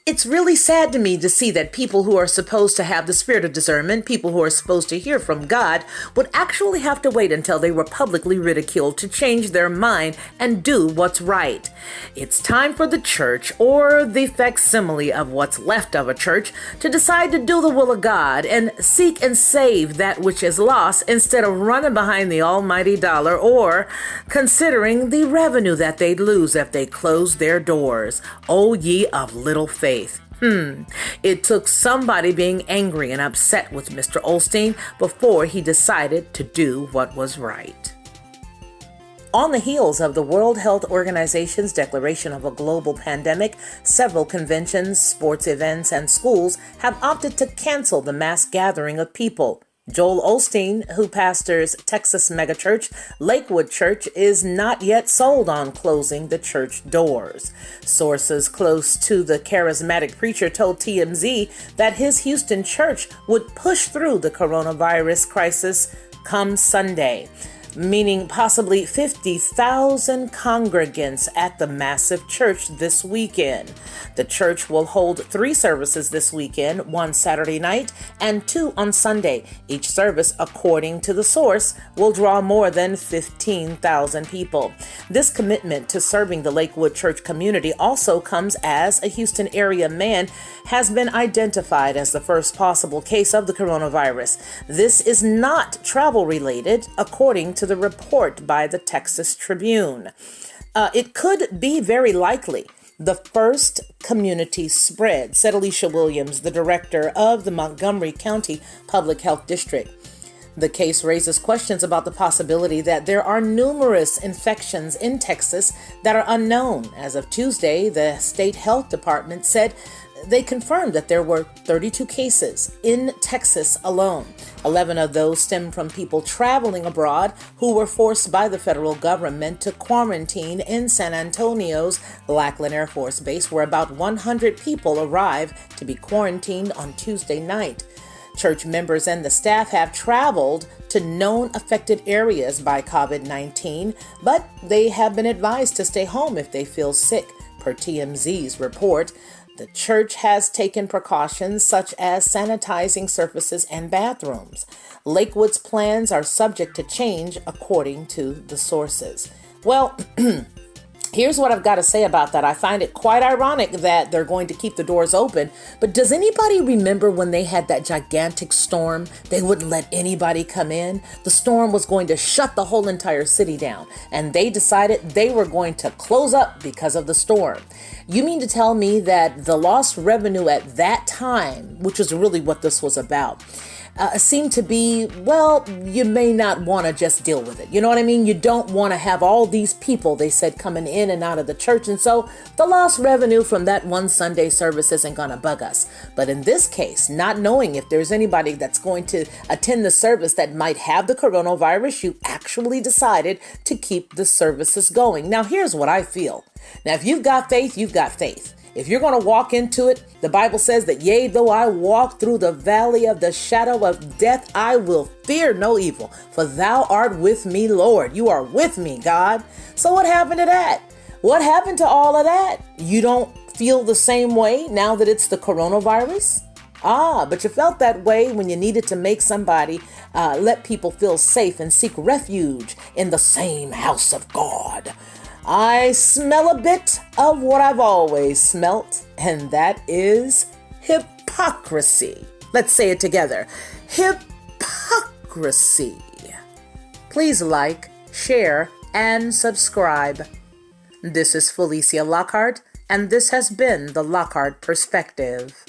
It's really sad to me to see that people who are supposed to have the spirit of discernment, people who are supposed to hear from God, would actually have to wait until they were publicly ridiculed to change their mind and do what's right. It's time for the church, or the facsimile of what's left of a church, to decide to do the will of God and seek and save that which is lost instead of running behind the almighty dollar or considering the revenue that they'd lose if they closed their doors. O ye of little faith. It took somebody being angry and upset with Mr. Osteen before he decided to do what was right. On the heels of the World Health Organization's declaration of a global pandemic, several conventions, sports events, and schools have opted to cancel the mass gathering of people. Joel Osteen, who pastors Texas Megachurch, Lakewood Church, is not yet sold on closing the church doors. Sources close to the charismatic preacher told TMZ that his Houston church would push through the coronavirus crisis come Sunday, meaning possibly 50,000 congregants at the massive church this weekend. The church will hold 3 services this weekend, 1 Saturday night and 2 on Sunday. Each service, according to the source, will draw more than 15,000 people. This commitment to serving the Lakewood church community also comes as a Houston area man has been identified as the first possible case of the coronavirus. This is not travel related, according to the report by the Texas Tribune. It could be very likely the first community spread, said Alicia Williams, the director of the Montgomery County Public Health District. The case raises questions about the possibility that there are numerous infections in Texas that are unknown. As of Tuesday, the state health department said they confirmed that there were 32 cases in Texas alone. 11 of those stem from people traveling abroad who were forced by the federal government to quarantine in San Antonio's Lackland Air Force Base, where about 100 people arrived to be quarantined on Tuesday night. Church members and the staff have traveled to known affected areas by COVID-19, but they have been advised to stay home if they feel sick, per TMZ's report. The church has taken precautions such as sanitizing surfaces and bathrooms. Lakewood's plans are subject to change, according to the sources. Well, here's what I've got to say about that. I find it quite ironic that they're going to keep the doors open. But does anybody remember when they had that gigantic storm? They wouldn't let anybody come in. The storm was going to shut the whole entire city down. And they decided they were going to close up because of the storm. You mean to tell me that the lost revenue at that time, which is really what this was about, seemed to be, well, you may not want to just deal with it. You know what I mean? You don't want to have all these people, they said, coming in and out of the church. And so the lost revenue from that one Sunday service isn't going to bug us. But in this case, not knowing if there's anybody that's going to attend the service that might have the coronavirus, you actually decided to keep the services going. Now, here's what I feel. Now, if you've got faith, you've got faith. If you're going to walk into it, the Bible says that, yea, though I walk through the valley of the shadow of death, I will fear no evil, for thou art with me, Lord. You are with me, God. So what happened to that? What happened to all of that? You don't feel the same way now that it's the coronavirus? But you felt that way when you needed to make somebody let people feel safe and seek refuge in the same house of God. I smell a bit of what I've always smelt, and that is hypocrisy. Let's say it together. Hypocrisy. Please like, share, and subscribe. This is Felicia Lockhart, and this has been the Lockhart Perspective.